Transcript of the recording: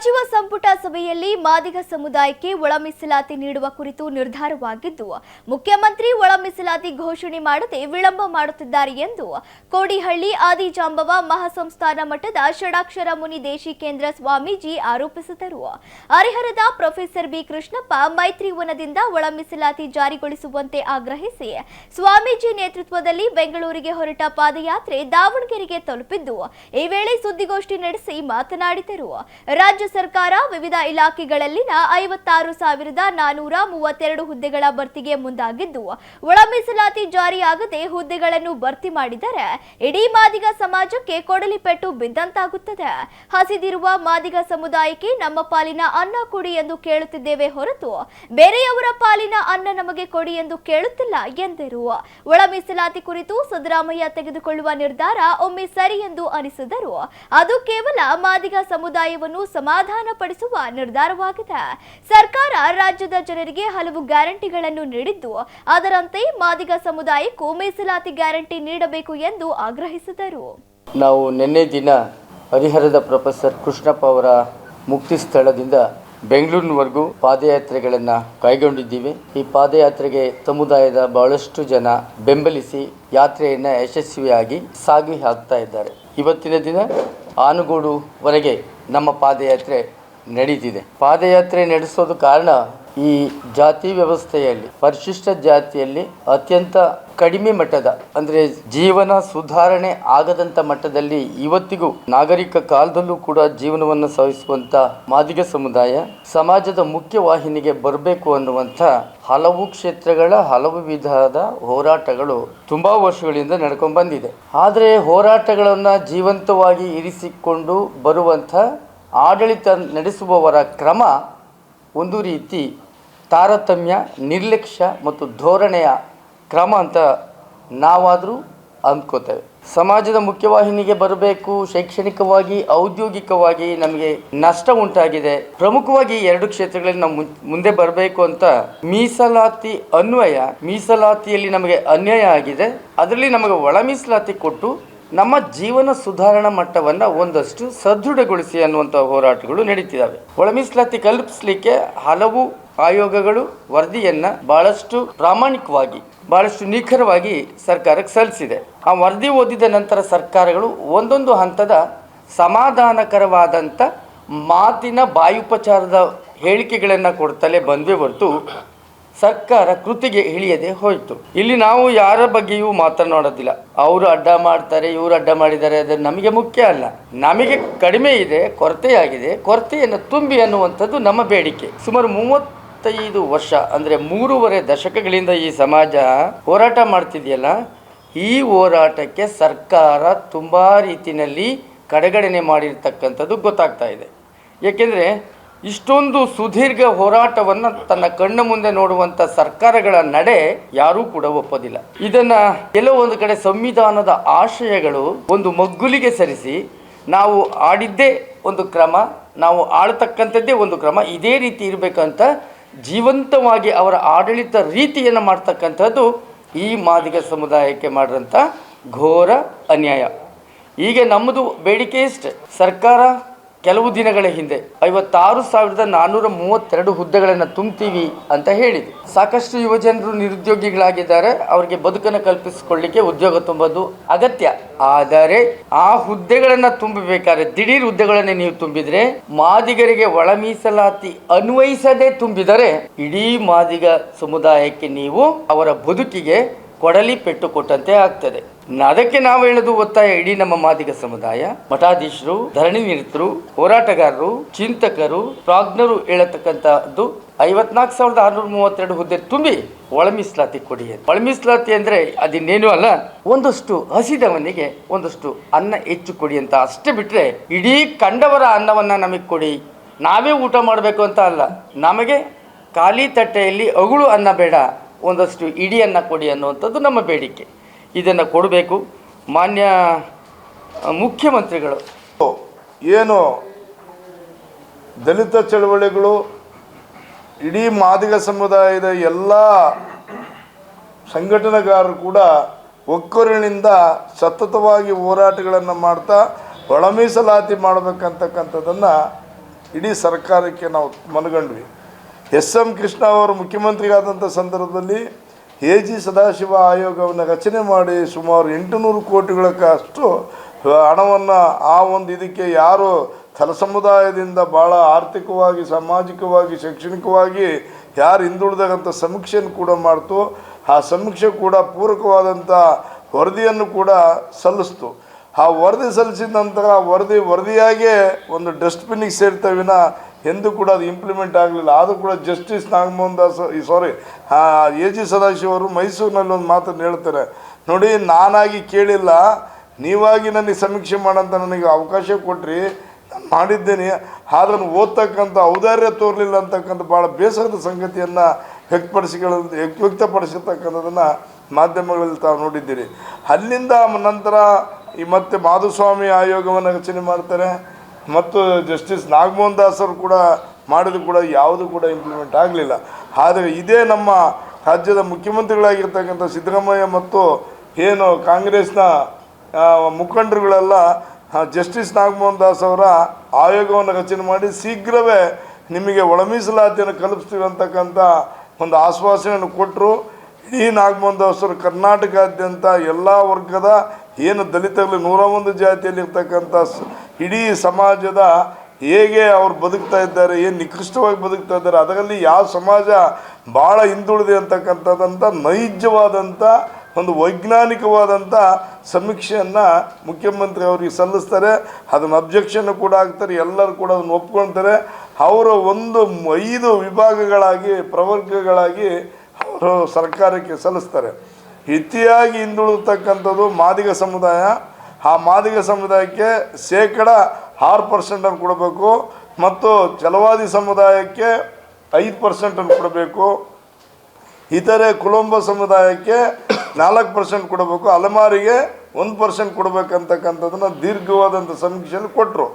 ಸಚಿವ ಸಂಪುಟ ಸಭೆಯಲ್ಲಿ ಮಾದಿಗ ಸಮುದಾಯಕ್ಕೆ ಒಳ ಮೀಸಲಾತಿ ನೀಡುವ ಕುರಿತು ನಿರ್ಧಾರವಾಗಿದ್ದು, ಮುಖ್ಯಮಂತ್ರಿ ಒಳ ಮೀಸಲಾತಿ ಘೋಷಣೆ ಮಾಡದೆ ವಿಳಂಬ ಮಾಡುತ್ತಿದ್ದಾರೆ ಎಂದು ಕೋಡಿಹಳ್ಳಿ ಆದಿಜಾಂಬವ ಮಹಾಸಂಸ್ಥಾನ ಮಠದ ಷಡಾಕ್ಷರ ಮುನಿ ದೇಶಿಕೇಂದ್ರ ಸ್ವಾಮೀಜಿ ಆರೋಪಿಸಿದರು. ಹರಿಹರದ ಪ್ರೊಫೆಸರ್ ಬಿ ಕೃಷ್ಣಪ್ಪ ಮೈತ್ರಿವನದಿಂದ ಒಳ ಮೀಸಲಾತಿ ಜಾರಿಗೊಳಿಸುವಂತೆ ಆಗ್ರಹಿಸಿ ಸ್ವಾಮೀಜಿ ನೇತೃತ್ವದಲ್ಲಿ ಬೆಂಗಳೂರಿಗೆ ಹೊರಟ ಪಾದಯಾತ್ರೆ ದಾವಣಗೆರೆಗೆ ತಲುಪಿದ್ದು, ಈ ವೇಳೆ ಸುದ್ದಿಗೋಷ್ಠಿ ನಡೆಸಿ ಮಾತನಾಡಿದರು. ರಾಜ್ಯ ಸರ್ಕಾರ ವಿವಿಧ ಇಲಾಖೆಗಳಲ್ಲಿನ 56,432 ಹುದ್ದೆಗಳ ಭರ್ತಿಗೆ ಮುಂದಾಗಿದ್ದು, ಒಳ ಮೀಸಲಾತಿ ಜಾರಿಯಾಗದೆ ಹುದ್ದೆಗಳನ್ನು ಭರ್ತಿ ಮಾಡಿದರೆ ಇಡೀ ಮಾದಿಗ ಸಮಾಜಕ್ಕೆ ಕೊಡಲಿ ಪೆಟ್ಟು ಬಿದ್ದಂತಾಗುತ್ತದೆ. ಹಸಿದಿರುವ ಮಾದಿಗ ಸಮುದಾಯಕ್ಕೆ ನಮ್ಮ ಪಾಲಿನ ಅನ್ನ ಕೊಡಿ ಎಂದು ಕೇಳುತ್ತಿದ್ದೇವೆ ಹೊರತು ಬೇರೆಯವರ ಪಾಲಿನ ಅನ್ನ ನಮಗೆ ಕೊಡಿ ಎಂದು ಕೇಳುತ್ತಿಲ್ಲ ಎಂದರು. ಒಳ ಮೀಸಲಾತಿ ಕುರಿತು ಸಿದ್ದರಾಮಯ್ಯ ತೆಗೆದುಕೊಳ್ಳುವ ನಿರ್ಧಾರ ಒಮ್ಮೆ ಸರಿ ಎಂದು ಅನಿಸಿದರು. ಅದು ಕೇವಲ ಮಾದಿಗ ಸಮುದಾಯವನ್ನು ಸಮಾಧಾನಪಡಿಸುವ ನಿರ್ಧಾರವಾಗಿದೆ. ಸರ್ಕಾರ ರಾಜ್ಯದ ಜನರಿಗೆ ಹಲವು ಗ್ಯಾರಂಟಿಗಳನ್ನು ನೀಡಿದ್ದು, ಅದರಂತೆ ಮಾದಿಗ ಸಮುದಾಯಕ್ಕೂ ಮೀಸಲಾತಿ ಗ್ಯಾರಂಟಿ ನೀಡಬೇಕು ಎಂದು ಆಗ್ರಹಿಸಿದರು. ನಾವು ನಿನ್ನೆ ದಿನ ಹರಿಹರದ ಪ್ರೊಫೆಸರ್ ಕೃಷ್ಣಪ್ಪ ಅವರ ಮುಕ್ತಿ ಸ್ಥಳದಿಂದ ಬೆಂಗಳೂರಿನವರೆಗೂ ಪಾದಯಾತ್ರೆಗಳನ್ನು ಕೈಗೊಂಡಿದ್ದೀವಿ. ಈ ಪಾದಯಾತ್ರೆಗೆ ಸಮುದಾಯದ ಬಹಳಷ್ಟು ಜನ ಬೆಂಬಲಿಸಿ ಯಾತ್ರೆಯನ್ನು ಯಶಸ್ವಿಯಾಗಿ ಸಾಗಿ ಹಾಕ್ತಾ ಇದ್ದಾರೆ. ಇವತ್ತಿನ ದಿನ ಆನಗೋಡುವರೆಗೆ ನಮ್ಮ ಪಾದಯಾತ್ರೆ ನಡೀತಿದೆ. ಪಾದಯಾತ್ರೆ ನಡೆಸೋದು ಕಾರಣ ಈ ಜಾತಿ ವ್ಯವಸ್ಥೆಯಲ್ಲಿ ಪರಿಶಿಷ್ಟ ಜಾತಿಯಲ್ಲಿ ಅತ್ಯಂತ ಕಡಿಮೆ ಮಟ್ಟದ ಅಂದರೆ ಜೀವನ ಸುಧಾರಣೆ ಆಗದಂಥ ಮಟ್ಟದಲ್ಲಿ ಇವತ್ತಿಗೂ ನಾಗರಿಕ ಕಾಲದಲ್ಲೂ ಕೂಡ ಜೀವನವನ್ನು ಸಾಗಿಸುವಂಥ ಮಾದಿಗ ಸಮುದಾಯ ಸಮಾಜದ ಮುಖ್ಯವಾಹಿನಿಗೆ ಬರಬೇಕು ಅನ್ನುವಂಥ ಹಲವು ಕ್ಷೇತ್ರಗಳ ಹಲವು ವಿಧದ ಹೋರಾಟಗಳು ತುಂಬಾ ವರ್ಷಗಳಿಂದ ನಡ್ಕೊಂಡು ಬಂದಿದೆ. ಆದರೆ ಹೋರಾಟಗಳನ್ನು ಜೀವಂತವಾಗಿ ಇರಿಸಿಕೊಂಡು ಬರುವಂಥ ಆಡಳಿತ ನಡೆಸುವವರ ಕ್ರಮ ಒಂದು ರೀತಿ ತಾರತಮ್ಯ, ನಿರ್ಲಕ್ಷ್ಯ ಮತ್ತು ಧೋರಣೆಯ ಕ್ರಮ ಅಂತ ನಾವಾದರೂ ಅಂದ್ಕೋತೇವೆ. ಸಮಾಜದ ಮುಖ್ಯವಾಹಿನಿಗೆ ಬರಬೇಕು, ಶೈಕ್ಷಣಿಕವಾಗಿ ಔದ್ಯೋಗಿಕವಾಗಿ ನಮಗೆ ನಷ್ಟ ಉಂಟಾಗಿದೆ. ಪ್ರಮುಖವಾಗಿ 2 ಕ್ಷೇತ್ರಗಳಲ್ಲಿ ನಾವು ಮುಂದೆ ಬರಬೇಕು ಅಂತ ಮೀಸಲಾತಿ ಅನ್ವಯ, ಮೀಸಲಾತಿಯಲ್ಲಿ ನಮಗೆ ಅನ್ಯಾಯ ಆಗಿದೆ, ಅದರಲ್ಲಿ ನಮಗೆ ಒಳ ಮೀಸಲಾತಿ ಕೊಟ್ಟು ನಮ್ಮ ಜೀವನ ಸುಧಾರಣಾ ಮಟ್ಟವನ್ನು ಒಂದಷ್ಟು ಸದೃಢಗೊಳಿಸಿ ಅನ್ನುವಂಥ ಹೋರಾಟಗಳು ನಡೀತಿದ್ದಾವೆ. ಒಳ ಮೀಸಲಾತಿ ಕಲ್ಪಿಸಲಿಕ್ಕೆ ಹಲವು ಆಯೋಗಗಳು ವರದಿಯನ್ನು ಬಹಳಷ್ಟು ಪ್ರಾಮಾಣಿಕವಾಗಿ, ಬಹಳಷ್ಟು ನಿಖರವಾಗಿ ಸರ್ಕಾರಕ್ಕೆ ಸಲ್ಲಿಸಿದೆ. ಆ ವರದಿ ಓದಿದ ನಂತರ ಸರ್ಕಾರಗಳು ಒಂದೊಂದು ಹಂತದ ಸಮಾಧಾನಕರವಾದಂಥ ಮಾತಿನ ಬಾಯುಪಚಾರದ ಹೇಳಿಕೆಗಳನ್ನು ಕೊಡ್ತಲೇ ಬಂದ್ವೇ ಹೊರತು ಸರ್ಕಾರ ಕೃತಿಗೆ ಇಳಿಯದೆ ಹೋಯಿತು. ಇಲ್ಲಿ ನಾವು ಯಾರ ಬಗ್ಗೆಯೂ ಮಾತನಾಡೋದಿಲ್ಲ. ಅವರು ಅಡ್ಡ ಮಾಡ್ತಾರೆ, ಇವರು ಅಡ್ಡ ಮಾಡಿದ್ದಾರೆ, ಅದು ನಮಗೆ ಮುಖ್ಯ ಅಲ್ಲ. ನಮಗೆ ಕಡಿಮೆ ಇದೆ, ಕೊರತೆಯಾಗಿದೆ, ಕೊರತೆಯನ್ನು ತುಂಬಿ ಅನ್ನುವಂಥದ್ದು ನಮ್ಮ ಬೇಡಿಕೆ. ಸುಮಾರು 35 ವರ್ಷ ಅಂದರೆ 3.5 ದಶಕಗಳಿಂದ ಈ ಸಮಾಜ ಹೋರಾಟ ಮಾಡ್ತಿದೆಯಲ್ಲ, ಈ ಹೋರಾಟಕ್ಕೆ ಸರ್ಕಾರ ತುಂಬ ರೀತಿಯಲ್ಲಿ ಕಡೆಗಣನೆ ಮಾಡಿರ್ತಕ್ಕಂಥದ್ದು ಗೊತ್ತಾಗ್ತಾ ಇದೆ. ಏಕೆಂದರೆ ಇಷ್ಟೊಂದು ಸುದೀರ್ಘ ಹೋರಾಟವನ್ನು ತನ್ನ ಕಣ್ಣ ಮುಂದೆ ನೋಡುವಂಥ ಸರ್ಕಾರಗಳ ನಡೆ ಯಾರೂ ಕೂಡ ಒಪ್ಪೋದಿಲ್ಲ. ಇದನ್ನು ಕೆಲವೊಂದು ಕಡೆ ಸಂವಿಧಾನದ ಆಶಯಗಳು ಒಂದು ಮಗ್ಗುಲಿಗೆ ಸರಿಸಿ ನಾವು ಆಡಿದ್ದೇ ಒಂದು ಕ್ರಮ, ನಾವು ಆಳ್ತಕ್ಕಂಥದ್ದೇ ಒಂದು ಕ್ರಮ, ಇದೇ ರೀತಿ ಇರಬೇಕಂತ ಜೀವಂತವಾಗಿ ಅವರ ಆಡಳಿತ ರೀತಿಯನ್ನು ಮಾಡ್ತಕ್ಕಂಥದ್ದು ಈ ಮಾದಿಗ ಸಮುದಾಯಕ್ಕೆ ಮಾಡಿದಂಥ ಘೋರ ಅನ್ಯಾಯ. ಈಗ ನಮ್ಮದು ಬೇಡಿಕೆ ಇಷ್ಟೆ. ಸರ್ಕಾರ ಕೆಲವು ದಿನಗಳ ಹಿಂದೆ 56,432 ಹುದ್ದೆಗಳನ್ನು ತುಂಬ್ತೀವಿ ಅಂತ ಹೇಳಿದೆ. ಸಾಕಷ್ಟು ಯುವಜನರು ನಿರುದ್ಯೋಗಿಗಳಾಗಿದ್ದಾರೆ. ಅವರಿಗೆ ಬದುಕನ್ನು ಕಲ್ಪಿಸಿಕೊಳ್ಳಿಕ್ಕೆ ಉದ್ಯೋಗ ತುಂಬೋದು ಅಗತ್ಯ. ಆದರೆ ಆ ಹುದ್ದೆಗಳನ್ನು ತುಂಬಬೇಕಾದ್ರೆ ದಿಢೀರ್ ಹುದ್ದೆಗಳನ್ನೇ ನೀವು ತುಂಬಿದರೆ, ಮಾದಿಗರಿಗೆ ಒಳ ಮೀಸಲಾತಿ ಅನ್ವಯಿಸದೆ ತುಂಬಿದರೆ ಇಡೀ ಮಾದಿಗ ಸಮುದಾಯಕ್ಕೆ ನೀವು ಅವರ ಬದುಕಿಗೆ ಕೊಡಲಿ ಪೆಟ್ಟು ಕೊಟ್ಟಂತೆ ಆಗ್ತದೆ. ಅದಕ್ಕೆ ನಾವು ಹೇಳೋದು ಒತ್ತಾಯ, ಇಡೀ ನಮ್ಮ ಮಾದಿಗ ಸಮುದಾಯ, ಮಠಾಧೀಶರು, ಧರಣಿ ನಿರತರು, ಹೋರಾಟಗಾರರು, ಚಿಂತಕರು, ಪ್ರಾಜ್ಞರು ಹೇಳತಕ್ಕಂಥದ್ದು 54,632 ಹುದ್ದೆ ತುಂಬಿ ಒಳ ಮೀಸಲಾತಿ ಕೊಡಿ. ಒಳ ಮೀಸಲಾತಿ ಅಂದರೆ ಅದಿನ್ನೇನು ಅಲ್ಲ, ಒಂದಷ್ಟು ಹಸಿದವನಿಗೆ ಒಂದಷ್ಟು ಅನ್ನ ಹೆಚ್ಚು ಕೊಡಿ ಅಂತ ಅಷ್ಟೇ ಬಿಟ್ಟರೆ, ಇಡೀ ಕಂಡವರ ಅನ್ನವನ್ನು ನಮಗೆ ಕೊಡಿ, ನಾವೇ ಊಟ ಮಾಡಬೇಕು ಅಂತ ಅಲ್ಲ, ನಮಗೆ ಖಾಲಿ ತಟ್ಟೆಯಲ್ಲಿ ಅಗುಳು ಅನ್ನ ಬೇಡ, ಒಂದಷ್ಟು ಇಡೀ ಅನ್ನ ಕೊಡಿ ಅನ್ನುವಂಥದ್ದು ನಮ್ಮ ಬೇಡಿಕೆ. ಇದನ್ನು ಕೊಡಬೇಕು. ಮಾನ್ಯ ಮುಖ್ಯಮಂತ್ರಿಗಳು ಏನು ದಲಿತ ಚಳವಳಿಗಳು ಇಡೀ ಮಾದಿಗ ಸಮುದಾಯದ ಎಲ್ಲ ಸಂಘಟನೆಗಾರರು ಕೂಡ ಒಕ್ಕೊರಲಿನಿಂದ ಸತತವಾಗಿ ಹೋರಾಟಗಳನ್ನು ಮಾಡ್ತಾ ಒಳ ಮೀಸಲಾತಿ ಮಾಡಬೇಕಂತಕ್ಕಂಥದ್ದನ್ನು ಇಡೀ ಸರ್ಕಾರಕ್ಕೆ ನಾವು ಮನಗಂಡ್ವಿ. ಎಸ್.ಎಂ. ಕೃಷ್ಣ ಅವರು ಮುಖ್ಯಮಂತ್ರಿಗಾದಂಥ ಸಂದರ್ಭದಲ್ಲಿ AG ಸದಾಶಿವ ಆಯೋಗವನ್ನು ರಚನೆ ಮಾಡಿ ಸುಮಾರು 800 ಕೋಟಿಗಳಷ್ಟು ಹಣವನ್ನು ಆ ಒಂದು ಇದಕ್ಕೆ ಯಾರು ತಲ ಸಮುದಾಯದಿಂದ ಭಾಳ ಆರ್ಥಿಕವಾಗಿ, ಸಾಮಾಜಿಕವಾಗಿ, ಶೈಕ್ಷಣಿಕವಾಗಿ ಯಾರು ಹಿಂದುಳಿದಂಥ ಸಮೀಕ್ಷೆಯನ್ನು ಕೂಡ ಮಾಡ್ತು. ಆ ಸಮೀಕ್ಷೆ ಕೂಡ ಪೂರಕವಾದಂಥ ವರದಿಯನ್ನು ಕೂಡ ಸಲ್ಲಿಸ್ತು. ಆ ವರದಿ ಸಲ್ಲಿಸಿದ ನಂತರ ವರದಿಯಾಗೇ ಒಂದು ಡಸ್ಟ್ಬಿನ್ನಿಗೆ ಸೇರ್ತವಿನ ಎಂದು ಕೂಡ ಅದು ಇಂಪ್ಲಿಮೆಂಟ್ ಆಗಲಿಲ್ಲ. ಆದರೂ ಕೂಡ ಜಸ್ಟಿಸ್ ನಾಗಮೋಹನ್ ದಾಸ್ AG ಸದಾಶಿವ ಅವರು ಮೈಸೂರಿನಲ್ಲಿ ಒಂದು ಮಾತನ್ನು ಹೇಳ್ತಾರೆ, ನೋಡಿ ನಾನಾಗಿ ಕೇಳಿಲ್ಲ, ನೀವಾಗಿ ನನಗೆ ಸಮೀಕ್ಷೆ ಮಾಡೋಂಥ ನನಗೆ ಅವಕಾಶ ಕೊಟ್ರಿ, ನಾನು ಮಾಡಿದ್ದೇನೆ, ಅದನ್ನು ಓದ್ತಕ್ಕಂಥ ಔದಾರ್ಯ ತೋರಲಿಲ್ಲ ಅಂತಕ್ಕಂಥ ಭಾಳ ಬೇಸರದ ಸಂಗತಿಯನ್ನು ವ್ಯಕ್ತಪಡಿಸಿರ್ತಕ್ಕಂಥದ್ದನ್ನು ಮಾಧ್ಯಮಗಳಲ್ಲಿ ತಾವು ನೋಡಿದ್ದೀರಿ. ಅಲ್ಲಿಂದ ನಂತರ ಮತ್ತೆ ಮಾಧುಸ್ವಾಮಿ ಆಯೋಗವನ್ನು ರಚನೆ ಮಾಡ್ತಾರೆ ಮತ್ತು ಜಸ್ಟಿಸ್ ನಾಗಮೋಹನ್ ದಾಸ್ ಅವರು ಕೂಡ ಮಾಡಿದ್ರು ಕೂಡ ಯಾವುದು ಕೂಡ ಇಂಪ್ಲಿಮೆಂಟ್ ಆಗಲಿಲ್ಲ. ಆದರೆ ಇದೇ ನಮ್ಮ ರಾಜ್ಯದ ಮುಖ್ಯಮಂತ್ರಿಗಳಾಗಿರ್ತಕ್ಕಂಥ ಸಿದ್ದರಾಮಯ್ಯ ಮತ್ತು ಏನು ಕಾಂಗ್ರೆಸ್ನ ಮುಖಂಡರುಗಳೆಲ್ಲ ಜಸ್ಟಿಸ್ ನಾಗಮೋಹನ್ ದಾಸ್ ಅವರ ಆಯೋಗವನ್ನು ರಚನೆ ಮಾಡಿ ಶೀಘ್ರವೇ ನಿಮಗೆ ಒಳ ಮೀಸಲಾತಿಯನ್ನು ಕಲ್ಪಿಸ್ತೀವಿ ಅಂತಕ್ಕಂಥ ಒಂದು ಆಶ್ವಾಸನೆಯನ್ನು ಕೊಟ್ಟರು. ಇಡೀ ನಾಗಮೋಹನ್ ದಾಸ್ ಅವರು ಕರ್ನಾಟಕಾದ್ಯಂತ ಎಲ್ಲ ವರ್ಗದ ಏನು ದಲಿತರಲ್ಲಿ 101 ಜಾತಿಯಲ್ಲಿರ್ತಕ್ಕಂಥ ಇಡೀ ಸಮಾಜದ ಹೇಗೆ ಅವ್ರು ಬದುಕ್ತಾ ಇದ್ದಾರೆ, ಏನು ನಿಕೃಷ್ಟವಾಗಿ ಬದುಕ್ತಾ ಇದ್ದಾರೆ, ಅದರಲ್ಲಿ ಯಾವ ಸಮಾಜ ಭಾಳ ಹಿಂದುಳಿದೆ ಅಂತಕ್ಕಂಥದ್ದಂಥ ನೈಜವಾದಂಥ ಒಂದು ವೈಜ್ಞಾನಿಕವಾದಂಥ ಸಮೀಕ್ಷೆಯನ್ನು ಮುಖ್ಯಮಂತ್ರಿ ಅವರಿಗೆ ಸಲ್ಲಿಸ್ತಾರೆ. ಅದನ್ನು ಅಬ್ಜೆಕ್ಷನ್ ಕೂಡ ಆಗ್ತಾರೆ, ಎಲ್ಲರೂ ಕೂಡ ಅದನ್ನು ಒಪ್ಕೊಳ್ತಾರೆ. ಅವರ ಒಂದು 5 ವಿಭಾಗಗಳಾಗಿ ಪ್ರವರ್ಗಗಳಾಗಿ ಅವರು ಸರ್ಕಾರಕ್ಕೆ ಸಲ್ಲಿಸ್ತಾರೆ. ಇತಿಯಾಗಿ ಹಿಂದುಳಿತಕ್ಕಂಥದ್ದು ಮಾದಿಗ ಸಮುದಾಯ. ಆ ಮಾದಿಗ ಸಮುದಾಯಕ್ಕೆ 6% ಕೊಡಬೇಕು ಮತ್ತು ಛಲವಾದಿ ಸಮುದಾಯಕ್ಕೆ 5% ಕೊಡಬೇಕು. ಇತರೆ ಕುಲಂಬ ಸಮುದಾಯಕ್ಕೆ 4% ಕೊಡಬೇಕು. ಅಲೆಮಾರಿಗೆ 1% ಕೊಡಬೇಕಂತಕ್ಕಂಥದ್ದನ್ನು ದೀರ್ಘವಾದಂಥ ಸಮೀಕ್ಷೆಯಲ್ಲಿ ಕೊಟ್ಟರು.